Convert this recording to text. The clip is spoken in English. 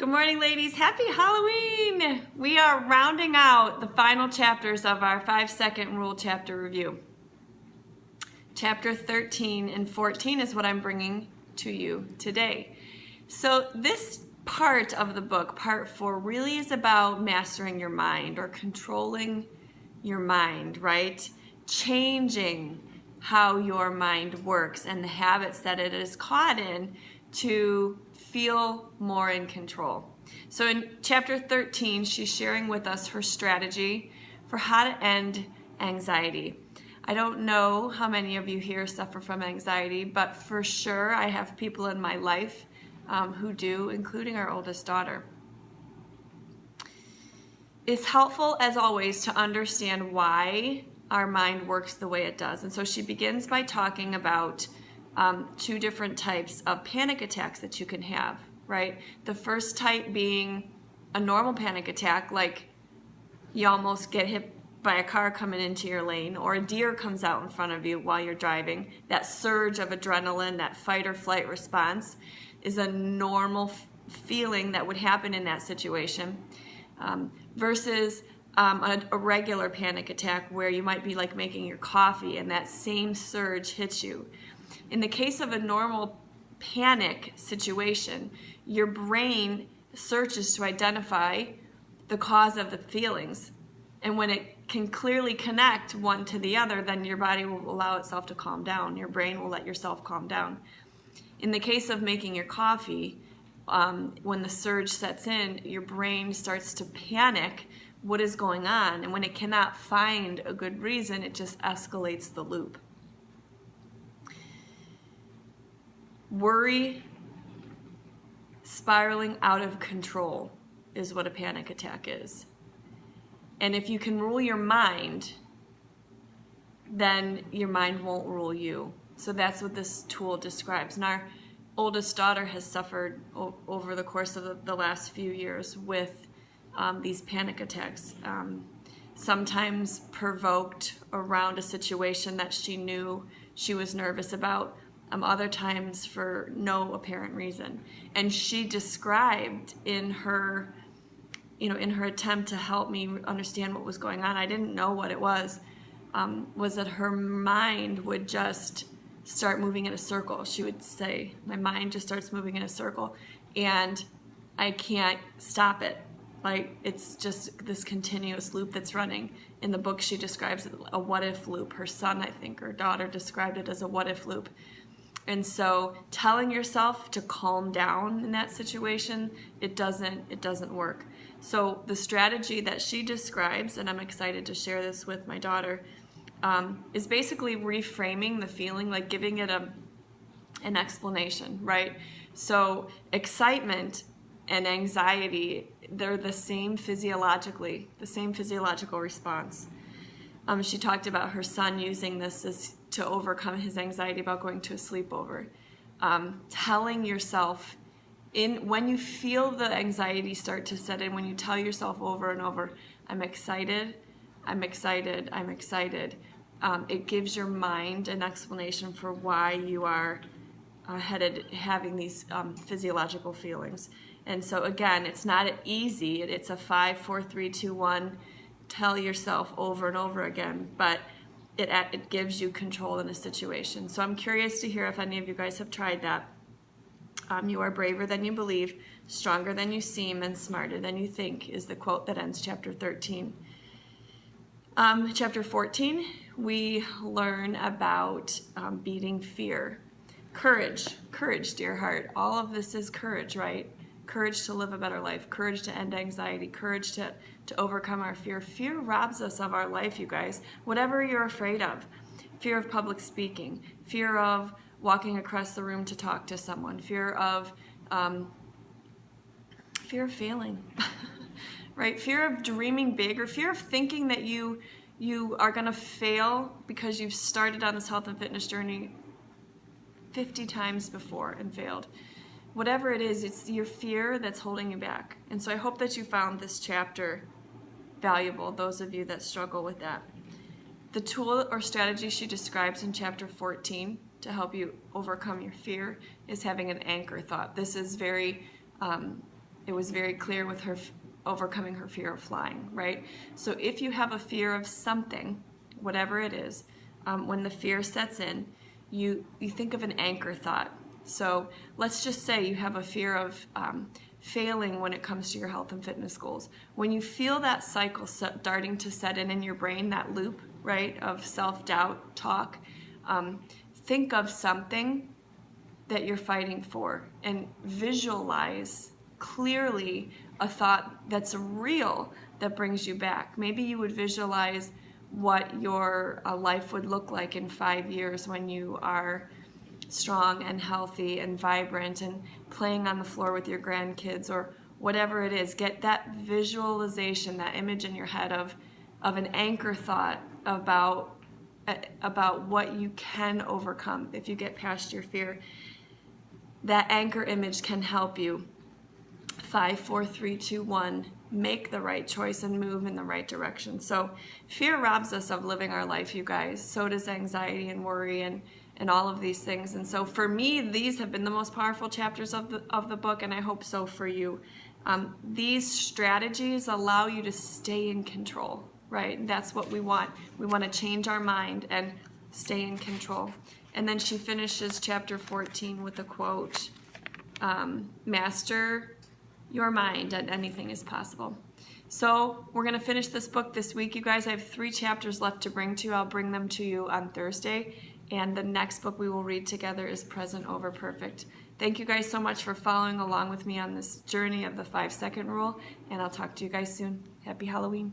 Good morning, ladies. Happy Halloween! We are rounding out the final chapters of our 5-second rule chapter review. Chapter 13 and 14 is what I'm bringing to you today. So this part of the book, part 4, really is about mastering your mind or controlling your mind, right? Changing how your mind works and the habits that it is caught in to feel more in control. So in chapter 13, she's sharing with us her strategy for how to end anxiety. I don't know how many of you here suffer from anxiety, but for sure I have people in my life who do, including our oldest daughter. It's helpful, as always, to understand why our mind works the way it does. And so she begins by talking about two different types of panic attacks that you can have, right? The first type being a normal panic attack, like you almost get hit by a car coming into your lane, or a deer comes out in front of you while you're driving. That surge of adrenaline, that fight or flight response, is a normal feeling that would happen in that situation, versus a regular panic attack where you might be like making your coffee and that same surge hits you. In the case of a normal panic situation, your brain searches to identify the cause of the feelings. And when it can clearly connect one to the other, then your body will allow itself to calm down. Your brain will let yourself calm down. In the case of making your coffee, when the surge sets in, your brain starts to panic what is going on. And when it cannot find a good reason, it just escalates the loop. Worry spiraling out of control is what a panic attack is. And if you can rule your mind, then your mind won't rule you. So that's what this tool describes. And our oldest daughter has suffered over the course of the last few years with these panic attacks, sometimes provoked around a situation that she knew she was nervous about, other times for no apparent reason. And she described in her attempt to help me understand what was going on, I didn't know what it was that her mind would just start moving in a circle. She would say, my mind just starts moving in a circle and I can't stop it. Like, it's just this continuous loop that's running. In the book, she describes it a what-if loop. Her son, I think, her daughter described it as a what-if loop. And so telling yourself to calm down in that situation, it doesn't work. So the strategy that she describes, and I'm excited to share this with my daughter, is basically reframing the feeling, like giving it an explanation, right? So excitement and anxiety, they're the same physiological response. She talked about her son using this as to overcome his anxiety about going to a sleepover. Telling yourself, when you feel the anxiety start to set in, when you tell yourself over and over, I'm excited, I'm excited, I'm excited, it gives your mind an explanation for why you are having these physiological feelings. And so again, it's not easy. It's a 5, 4, 3, 2, 1. Tell yourself over and over again, but it gives you control in a situation. So I'm curious to hear if any of you guys have tried that. You are braver than you believe, stronger than you seem, and smarter than you think is the quote that ends chapter 13. Chapter 14, we learn about beating fear. Courage, dear heart. All of this is courage, right? Courage to live a better life, courage to end anxiety, courage to overcome our fear. Fear robs us of our life, you guys. Whatever you're afraid of, fear of public speaking, fear of walking across the room to talk to someone, fear of failing, right? Fear of dreaming big, or fear of thinking that you are going to fail because you've started on this health and fitness journey 50 times before and failed. Whatever it is, it's your fear that's holding you back. And so I hope that you found this chapter valuable, those of you that struggle with that. The tool or strategy she describes in chapter 14 to help you overcome your fear is having an anchor thought. This is very it was very clear with her overcoming her fear of flying, right? So if you have a fear of something, whatever it is, when the fear sets in, you think of an anchor thought. So let's just say you have a fear of failing when it comes to your health and fitness goals. When you feel that cycle starting to set in your brain, that loop, right, of self-doubt talk, think of something that you're fighting for and visualize clearly a thought that's real that brings you back. Maybe you would visualize what your life would look like in 5 years when you are strong and healthy and vibrant and playing on the floor with your grandkids or whatever it is. Get that visualization, that image in your head of an anchor thought about what you can overcome if you get past your fear. That anchor image can help you. 5, 4, 3, 2, 1. Make the right choice and move in the right direction. So fear robs us of living our life, you guys. So does anxiety and worry and all of these things. And so for me, these have been the most powerful chapters of the book, and I hope so for you. These strategies allow you to stay in control, right? That's what we want. We want to change our mind and stay in control. And then she finishes chapter 14 with a quote, master your mind and anything is possible. So we're going to finish this book this week, you guys. I have 3 chapters left to bring to you. I'll bring them to you on Thursday. And the next book we will read together is Present Over Perfect. Thank you guys so much for following along with me on this journey of the 5-second rule. And I'll talk to you guys soon. Happy Halloween.